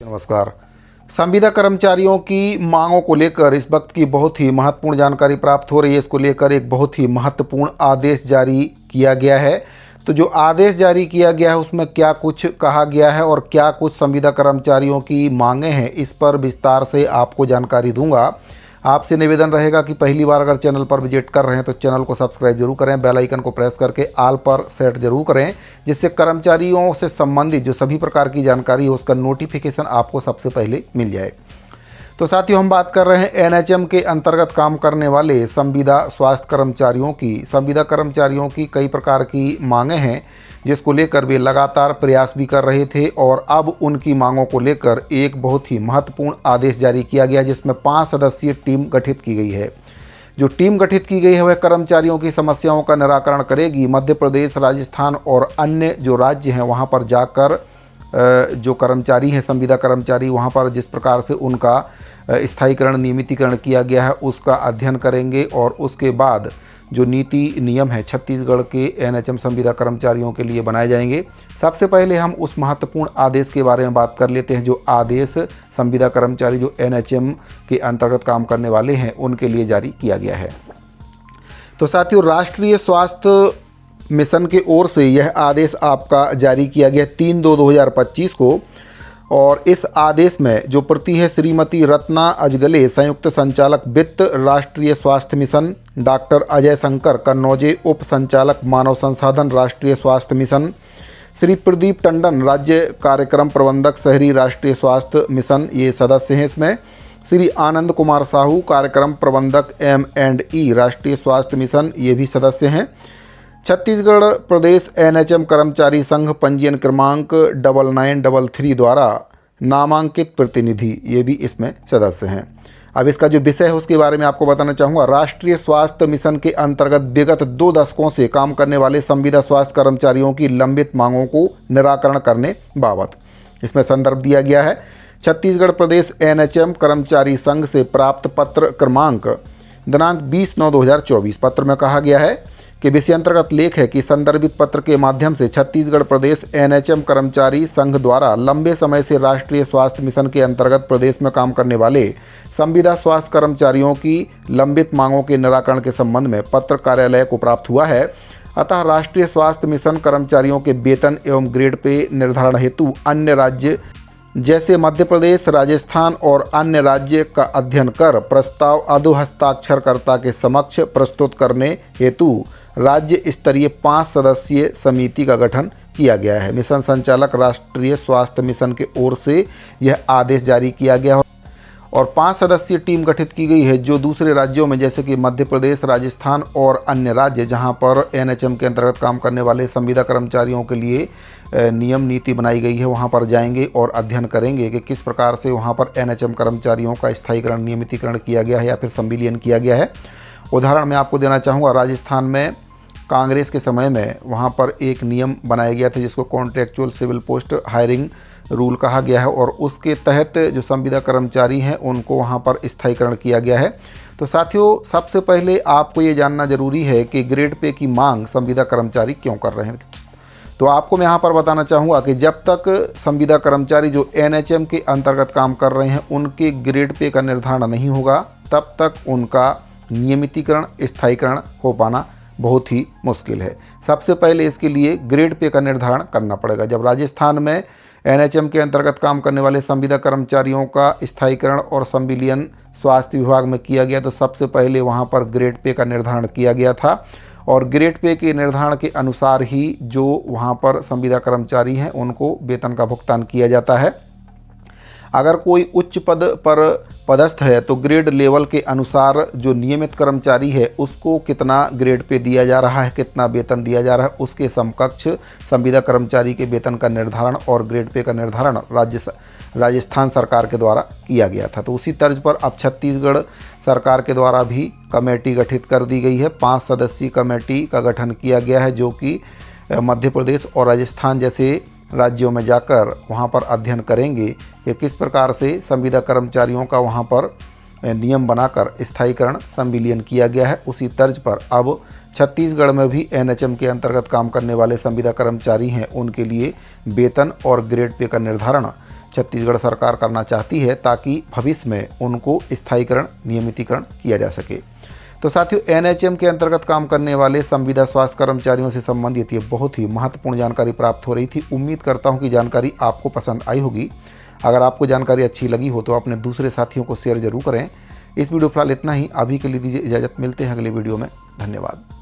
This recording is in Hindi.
नमस्कार। संविदा कर्मचारियों की मांगों को लेकर इस वक्त की बहुत ही महत्वपूर्ण जानकारी प्राप्त हो रही है। इसको लेकर एक बहुत ही महत्वपूर्ण आदेश जारी किया गया है। तो जो आदेश जारी किया गया है उसमें क्या कुछ कहा गया है और क्या कुछ संविदा कर्मचारियों की मांगें हैं, इस पर विस्तार से आपको जानकारी दूंगा। आपसे निवेदन रहेगा कि पहली बार अगर चैनल पर विजिट कर रहे हैं तो चैनल को सब्सक्राइब जरूर करें, बेल आइकन को प्रेस करके ऑल पर सेट जरूर करें, जिससे कर्मचारियों से संबंधित जो सभी प्रकार की जानकारी है उसका नोटिफिकेशन आपको सबसे पहले मिल जाए। तो साथियों, हम बात कर रहे हैं एनएचएम के अंतर्गत काम करने वाले संविदा स्वास्थ्य कर्मचारियों की। संविदा कर्मचारियों की कई प्रकार की मांगें हैं जिसको लेकर वे लगातार प्रयास भी कर रहे थे और अब उनकी मांगों को लेकर एक बहुत ही महत्वपूर्ण आदेश जारी किया गया, जिसमें 5 सदस्यीय टीम गठित की गई है। जो टीम गठित की गई है वह कर्मचारियों की समस्याओं का निराकरण करेगी। मध्य प्रदेश, राजस्थान और अन्य जो राज्य हैं वहां पर जाकर जो कर्मचारी हैं, संविदा कर्मचारी, वहां पर जिस प्रकार से उनका स्थायीकरण, नियमितीकरण किया गया है उसका अध्ययन करेंगे और उसके बाद जो नीति नियम है छत्तीसगढ़ के एनएचएम संविदा कर्मचारियों के लिए बनाए जाएंगे। सबसे पहले हम उस महत्वपूर्ण आदेश के बारे में बात कर लेते हैं जो आदेश संविदा कर्मचारी जो एनएचएम के अंतर्गत काम करने वाले हैं उनके लिए जारी किया गया है। तो साथियों, राष्ट्रीय स्वास्थ्य मिशन की ओर से यह आदेश आपका जारी किया गया 3/2/2025 को, और इस आदेश में जो प्रति है श्रीमती रत्ना अजगले, संयुक्त संचालक वित्त, राष्ट्रीय स्वास्थ्य मिशन, डॉक्टर अजय शंकर कन्नौजे, उप संचालक मानव संसाधन, राष्ट्रीय स्वास्थ्य मिशन, श्री प्रदीप टंडन, राज्य कार्यक्रम प्रबंधक, शहरी राष्ट्रीय स्वास्थ्य मिशन, ये सदस्य हैं इसमें। श्री आनंद कुमार साहू, कार्यक्रम प्रबंधक M&E, राष्ट्रीय स्वास्थ्य मिशन, ये भी सदस्य हैं। छत्तीसगढ़ प्रदेश एनएचएम कर्मचारी संघ पंजीयन क्रमांक 9933 द्वारा नामांकित प्रतिनिधि, ये भी इसमें सदस्य हैं। अब इसका जो विषय है उसके बारे में आपको बताना चाहूँगा। राष्ट्रीय स्वास्थ्य मिशन के अंतर्गत विगत 2 दशकों से काम करने वाले संविदा स्वास्थ्य कर्मचारियों की लंबित मांगों को निराकरण करने बाबत इसमें संदर्भ दिया गया है। छत्तीसगढ़ प्रदेश एनएचएम कर्मचारी संघ से प्राप्त पत्र क्रमांक दिनांक 20/9/2024 पत्र में कहा गया है कि विषय अंतर्गत लेख है कि संदर्भित पत्र के माध्यम से छत्तीसगढ़ प्रदेश एनएचएम कर्मचारी संघ द्वारा लंबे समय से राष्ट्रीय स्वास्थ्य मिशन के अंतर्गत प्रदेश में काम करने वाले संविदा स्वास्थ्य कर्मचारियों की लंबित मांगों के निराकरण के संबंध में पत्र कार्यालय को प्राप्त हुआ है। अतः राष्ट्रीय स्वास्थ्य मिशन कर्मचारियों के वेतन एवं ग्रेड पे निर्धारण हेतु अन्य राज्य जैसे मध्य प्रदेश, राजस्थान और अन्य राज्य का अध्ययन कर प्रस्ताव अधोहस्ताक्षरकर्ता के समक्ष प्रस्तुत करने हेतु राज्य स्तरीय 5 सदस्यीय समिति का गठन किया गया है। मिशन संचालक राष्ट्रीय स्वास्थ्य मिशन के ओर से यह आदेश जारी किया गया और 5 सदस्यीय टीम गठित की गई है जो दूसरे राज्यों में जैसे कि मध्य प्रदेश, राजस्थान और अन्य राज्य जहां पर एनएचएम के अंतर्गत काम करने वाले संविदा कर्मचारियों के लिए नियम नीति बनाई गई है, वहां पर जाएंगे और अध्ययन करेंगे कि किस प्रकार से वहां पर एनएचएम कर्मचारियों का स्थायीकरण, नियमितीकरण किया गया है या फिर संविलियन किया गया है। उदाहरण मैं आपको देना चाहूँगा, राजस्थान में कांग्रेस के समय में वहाँ पर एक नियम बनाया गया था जिसको contractual civil post hiring rule कहा गया है और उसके तहत जो संविदा कर्मचारी हैं उनको वहाँ पर स्थायीकरण किया गया है। तो साथियों, सबसे पहले आपको ये जानना जरूरी है कि ग्रेड पे की मांग संविदा कर्मचारी क्यों कर रहे हैं। तो आपको मैं यहाँ पर बताना चाहूँगा कि जब तक संविदा कर्मचारी जो एनएचएम के अंतर्गत काम कर रहे हैं उनके ग्रेड पे का निर्धारण नहीं होगा तब तक उनका नियमितीकरण, स्थायीकरण हो पाना बहुत ही मुश्किल है। सबसे पहले इसके लिए ग्रेड पे का निर्धारण करना पड़ेगा। जब राजस्थान में एनएचएम के अंतर्गत काम करने वाले संविदा कर्मचारियों का स्थायीकरण और संविलियन स्वास्थ्य विभाग में किया गया तो सबसे पहले वहां पर ग्रेड पे का निर्धारण किया गया था और ग्रेड पे के निर्धारण के अनुसार ही जो वहां पर संविदा कर्मचारी हैं उनको वेतन का भुगतान किया जाता है। अगर कोई उच्च पद पर पदस्थ है तो ग्रेड लेवल के अनुसार जो नियमित कर्मचारी है उसको कितना ग्रेड पे दिया जा रहा है, कितना वेतन दिया जा रहा है, उसके समकक्ष संविदा कर्मचारी के वेतन का निर्धारण और ग्रेड पे का निर्धारण राजस्थान सरकार के द्वारा किया गया था। तो उसी तर्ज पर अब छत्तीसगढ़ सरकार के द्वारा भी कमेटी गठित कर दी गई है। 5 सदस्यीय कमेटी का गठन किया गया है जो कि मध्य प्रदेश और राजस्थान जैसे राज्यों में जाकर वहां पर अध्ययन करेंगे कि किस प्रकार से संविदा कर्मचारियों का वहां पर नियम बनाकर स्थायीकरण, संविलियन किया गया है। उसी तर्ज पर अब छत्तीसगढ़ में भी एनएचएम के अंतर्गत काम करने वाले संविदा कर्मचारी हैं उनके लिए वेतन और ग्रेड पे का निर्धारण छत्तीसगढ़ सरकार करना चाहती है ताकि भविष्य में उनको स्थायीकरण नियमितीकरण किया जा सके। तो साथियों, एनएचएम के अंतर्गत काम करने वाले संविदा स्वास्थ्य कर्मचारियों से संबंधित ये बहुत ही महत्वपूर्ण जानकारी प्राप्त हो रही थी। उम्मीद करता हूँ कि जानकारी आपको पसंद आई होगी। अगर आपको जानकारी अच्छी लगी हो तो अपने दूसरे साथियों को शेयर जरूर करें। इस वीडियो फिलहाल इतना ही। अभी के लिए दीजिए इजाज़त, मिलते हैं अगले वीडियो में। धन्यवाद।